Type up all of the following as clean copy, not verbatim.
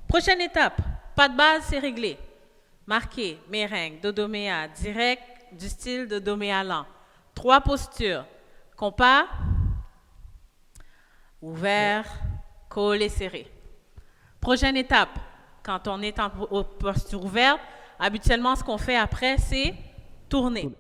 Prochaine étape, pas de base, c'est réglé. Marqué, merengue, dodoméa, direct du style de doméa lent. 3 postures. Compas, ouvert, collé, serré. Prochaine étape, quand on est en posture ouverte, habituellement, ce qu'on fait après, c'est tourner.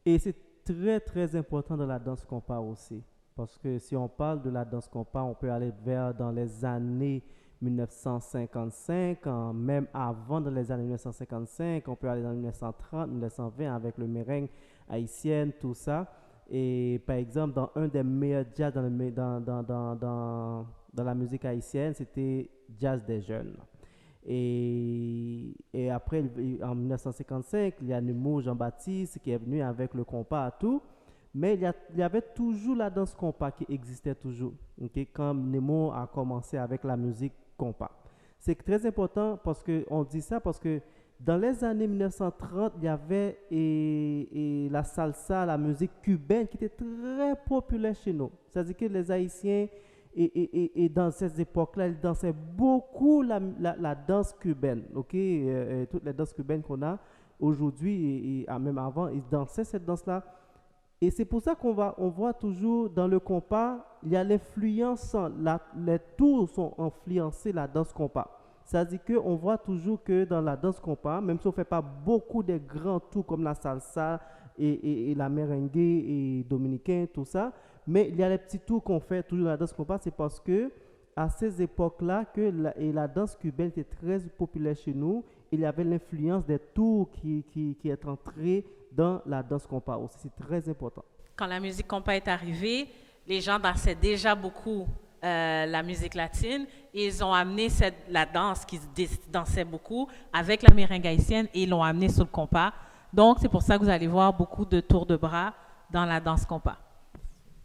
Et c'est très, très important dans la danse compas aussi. Parce que si on parle de la danse compas, on peut aller vers dans les années 1955, même avant dans les années 1955, on peut aller dans 1930, 1920 avec le merengue haïtienne, tout ça. Et par exemple, dans un des meilleurs jazz dans la musique haïtienne, c'était Jazz des Jeunes. Et après, en 1955, il y a Nemo Jean-Baptiste qui est venu avec le compas à tout. Mais il y avait toujours la danse compas qui existait toujours. Ok, quand Nemo a commencé avec la musique compas. C'est très important parce que on dit ça parce que dans les années 1930, il y avait la salsa, la musique cubaine qui était très populaire chez nous. C'est-à-dire que les Haïtiens et dans ces époques-là, ils dansaient beaucoup la danse cubaine. Ok, toutes les danses cubaines qu'on a aujourd'hui et même avant, ils dansaient cette danse-là. Et c'est pour ça on voit toujours dans le compas, il y a l'influence, les tours sont influencés la danse compas. C'est-à-dire qu'on voit toujours que dans la danse compas, même si on ne fait pas beaucoup de grands tours comme la salsa et la merengue et dominicain, tout ça, mais il y a les petits tours qu'on fait toujours dans la danse compas, c'est parce que à ces époques-là que la danse cubaine était très populaire chez nous. Il y avait l'influence des tours qui est entrée dans la danse compas aussi. C'est très important. Quand la musique compas est arrivée, les gens dansaient déjà beaucoup la musique latine et ils ont amené la danse qui dansait beaucoup avec la merengue haïtienne et ils l'ont amené sur le compas. Donc, c'est pour ça que vous allez voir beaucoup de tours de bras dans la danse compas.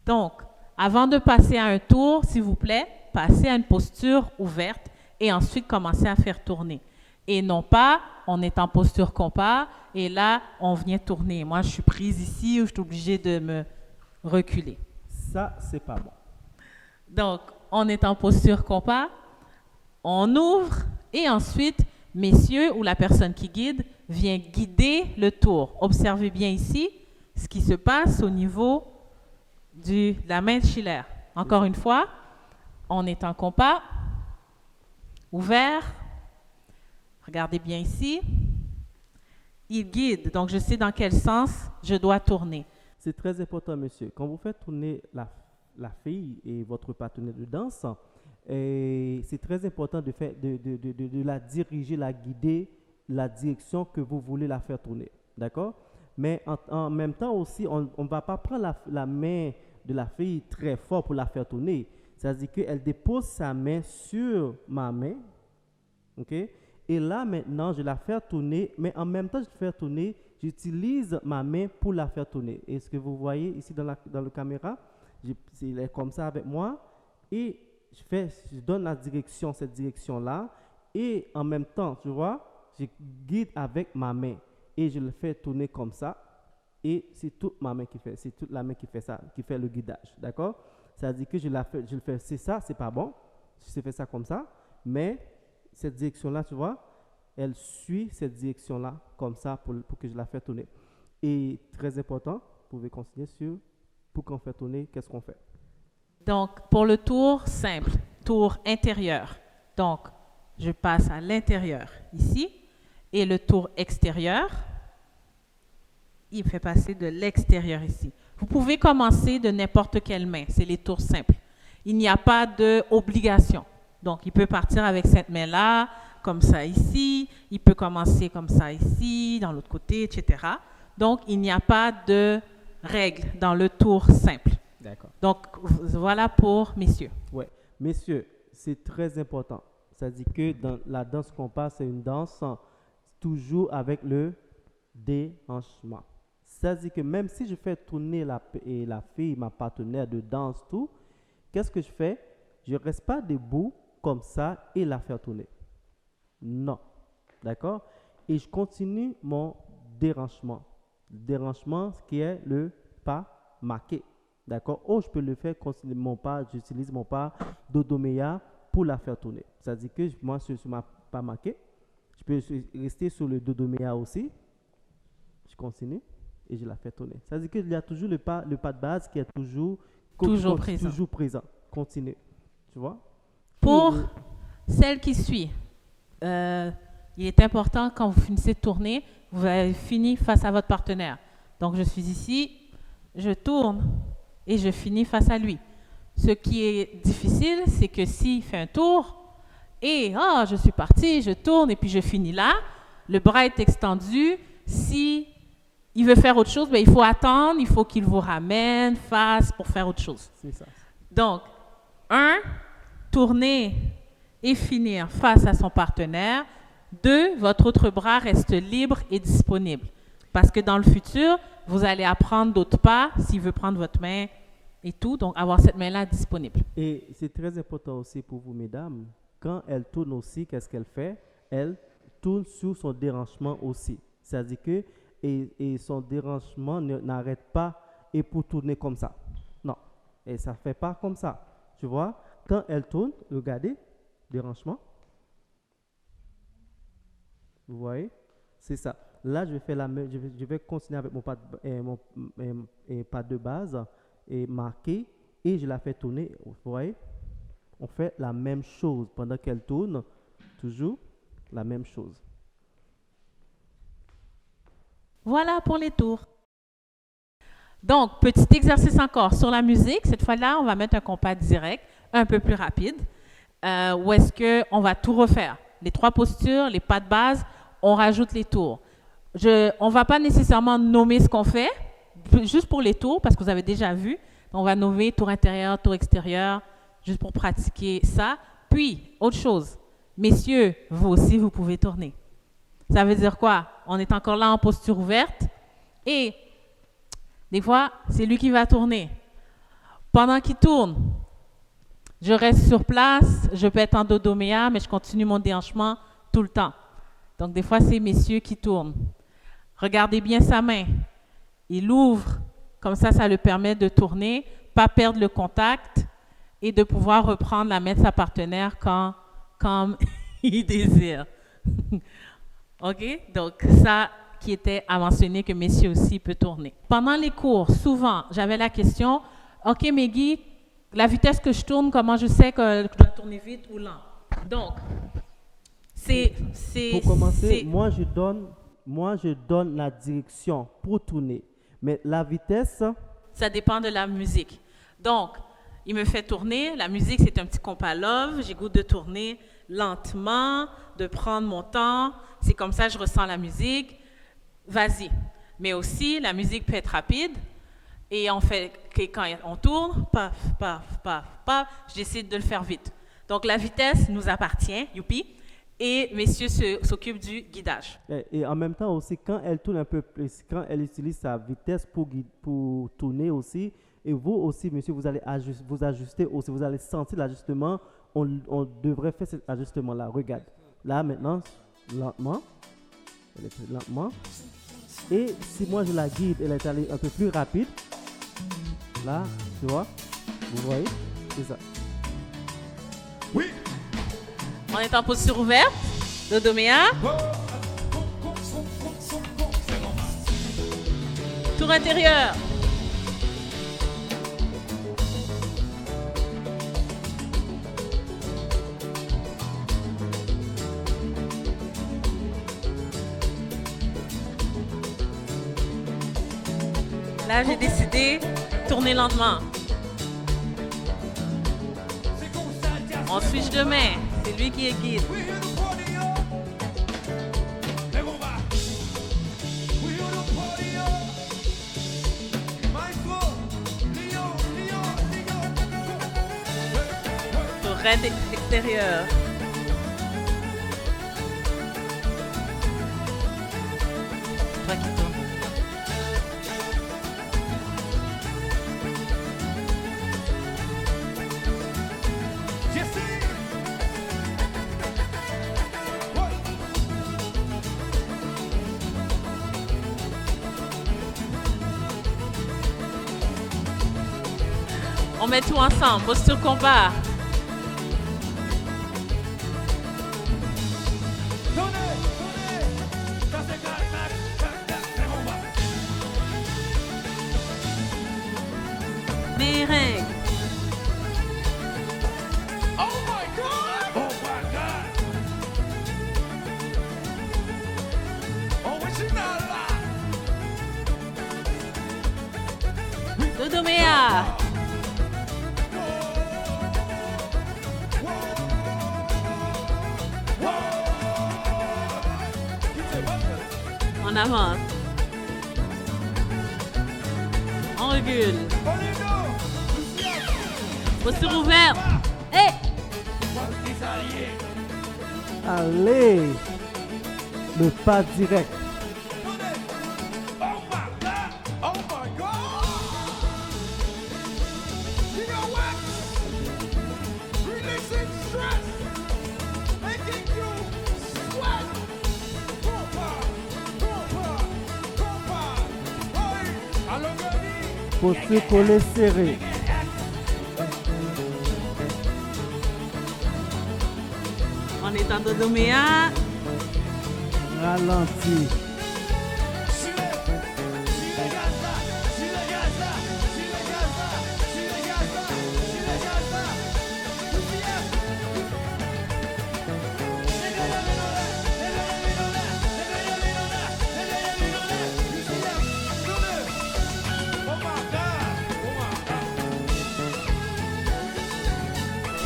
Donc, avant de passer à un tour, s'il vous plaît, passez à une posture ouverte et ensuite commencez à faire tourner. Et non pas, on est en posture compas et là, on vient tourner. Moi, je suis prise ici ou je suis obligée de me reculer. Ça, c'est pas bon. Donc, on est en posture compas, on ouvre et ensuite, messieurs ou la personne qui guide vient guider le tour. Observez bien ici ce qui se passe au niveau de la main de Schiller. Encore une fois, on est en compas, ouvert. Regardez bien ici. Il guide, donc je sais dans quel sens je dois tourner. C'est très important, monsieur. Quand vous faites tourner la fille et votre partenaire de danse, c'est très important de la diriger, la guider, la direction que vous voulez la faire tourner. D'accord? Mais en même temps aussi, on ne va pas prendre la main de la fille très fort pour la faire tourner. C'est-à-dire qu'elle dépose sa main sur ma main. OK? Et là, maintenant, je la fais tourner, mais en même temps, je la fais tourner, j'utilise ma main pour la faire tourner. Et ce que vous voyez ici dans la caméra, il est comme ça avec moi. Et je donne la direction, cette direction-là. Et en même temps, tu vois, je guide avec ma main. Et je le fais tourner comme ça. Et c'est toute ma main qui fait, c'est toute la main qui fait ça, qui fait le guidage. D'accord? Ça veut dire que je le fais, c'est ça, c'est pas bon. Je fais ça comme ça. Mais cette direction-là, tu vois, elle suit cette direction-là comme ça pour que je la fasse tourner. Et très important, vous pouvez continuer sur pour qu'on fait tourner, qu'est-ce qu'on fait. Donc, pour le tour simple, tour intérieur. Donc, je passe à l'intérieur ici. Et le tour extérieur, il fait passer de l'extérieur ici. Vous pouvez commencer de n'importe quelle main. C'est les tours simples. Il n'y a pas d'obligation. Donc, il peut partir avec cette main-là, comme ça ici. Il peut commencer comme ça ici, dans l'autre côté, etc. Donc, il n'y a pas de règle dans le tour simple. D'accord. Donc, voilà pour messieurs. Ouais. Messieurs, c'est très important. Ça dit que dans la danse compas, c'est une danse toujours avec le déhanchement. Ça dit que même si je fais tourner la fille, ma partenaire de danse, tout, qu'est-ce que je fais? Je ne reste pas debout comme ça et la faire tourner. Non. D'accord? Et je continue mon déranchement. Déranchement, ce qui est le pas marqué. D'accord? Ou je peux le faire continuer mon pas, j'utilise mon pas d'odoméa pour la faire tourner. C'est-à-dire que moi, sur ma pas marqué. Je peux rester sur le do do mi a aussi. Je continue et je la fais tourner. Ça veut dire qu'il y a toujours le pas de base qui est Toujours présent. Toujours présent. Continue. Tu vois? Pour Et- celle qui suit, il est important quand vous finissez de tourner, vous avez fini face à votre partenaire. Donc je suis ici, je tourne et je finis face à lui. Ce qui est difficile, c'est que s'il fait un tour et je suis parti, je tourne et puis je finis là, le bras est extendu. Si il veut faire autre chose, ben, il faut attendre, il faut qu'il vous ramène face pour faire autre chose. C'est ça. Donc, tourner et finir face à son partenaire. 2, votre autre bras reste libre et disponible. Parce que dans le futur, vous allez apprendre d'autres pas s'il veut prendre votre main et tout. Donc, avoir cette main-là disponible. Et c'est très important aussi pour vous, mesdames. Quand elle tourne aussi, qu'est-ce qu'elle fait? Elle tourne sur son dérangement aussi. C'est-à-dire que et son dérangement n'arrête pas et pour tourner comme ça. Non. Et ça ne fait pas comme ça. Tu vois? Quand elle tourne, regardez, dérangement. Vous voyez? C'est ça. Là, je vais faire je vais continuer avec mon pas de base et marquer et je la fais tourner. Vous voyez? On fait la même chose pendant qu'elle tourne, toujours la même chose. Voilà pour les tours. Donc, petit exercice encore sur la musique. Cette fois-là, on va mettre un compas direct, un peu plus rapide, où est-ce qu'on va tout refaire. Les 3 postures, les pas de base, on rajoute les tours. On ne va pas nécessairement nommer ce qu'on fait, juste pour les tours, parce que vous avez déjà vu. On va nommer tour intérieur, tour extérieur, juste pour pratiquer ça. Puis, autre chose, messieurs, vous aussi, vous pouvez tourner. Ça veut dire quoi? On est encore là en posture ouverte et des fois, c'est lui qui va tourner. Pendant qu'il tourne, je reste sur place, je peux être en dodoméa, mais je continue mon déhanchement tout le temps. Donc, des fois, c'est messieurs qui tournent. Regardez bien sa main. Il ouvre, comme ça le permet de tourner, pas perdre le contact et de pouvoir reprendre la main de sa partenaire quand il désire. OK? Donc, ça qui était à mentionner que messieurs aussi peut tourner. Pendant les cours, souvent, j'avais la question, OK, Meggy, la vitesse que je tourne, comment je sais que je dois tourner vite ou lent? Donc, Pour commencer, moi je donne la direction pour tourner. Mais la vitesse, ça dépend de la musique. Donc, il me fait tourner. La musique, c'est un petit compas love. J'ai goût de tourner lentement, de prendre mon temps. C'est comme ça que je ressens la musique. Vas-y. Mais aussi, la musique peut être rapide. Et on fait que quand on tourne, paf, paf, paf, paf, je décide de le faire vite. Donc, la vitesse nous appartient, youpi. Et messieurs s'occupent du guidage. et en même temps aussi, quand elle tourne un peu plus, quand elle utilise sa vitesse pour tourner aussi, et vous aussi, monsieur, vous allez vous ajuster aussi, vous allez sentir l'ajustement. On devrait faire cet ajustement-là. Regarde. Là, maintenant, lentement. Elle est très lentement. Et si moi je la guide, elle est allée un peu plus rapide. Là, tu vois. Vous voyez? C'est ça. Oui. On est en posture ouverte. Dodoméa. Tour intérieur. Là, j'ai décidé de tourner lentement. On switch de main. C'est lui qui est guide. Tour extérieur. Toi qui tourne. On met tout ensemble, posture combat. Nouméa. On avance. On recule. Posture ouverte. Hey! Allez, le pas direct. Oh my God! Oh my God! You know what? Releasing stress, making you sweat. Compa. Oi, allô, Gary. Posture collée serrée. On est en Dodoméa. Ralenti.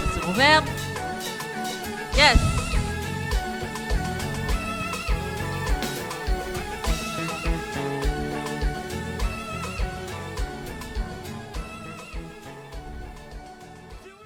Posture ouverte. Yes.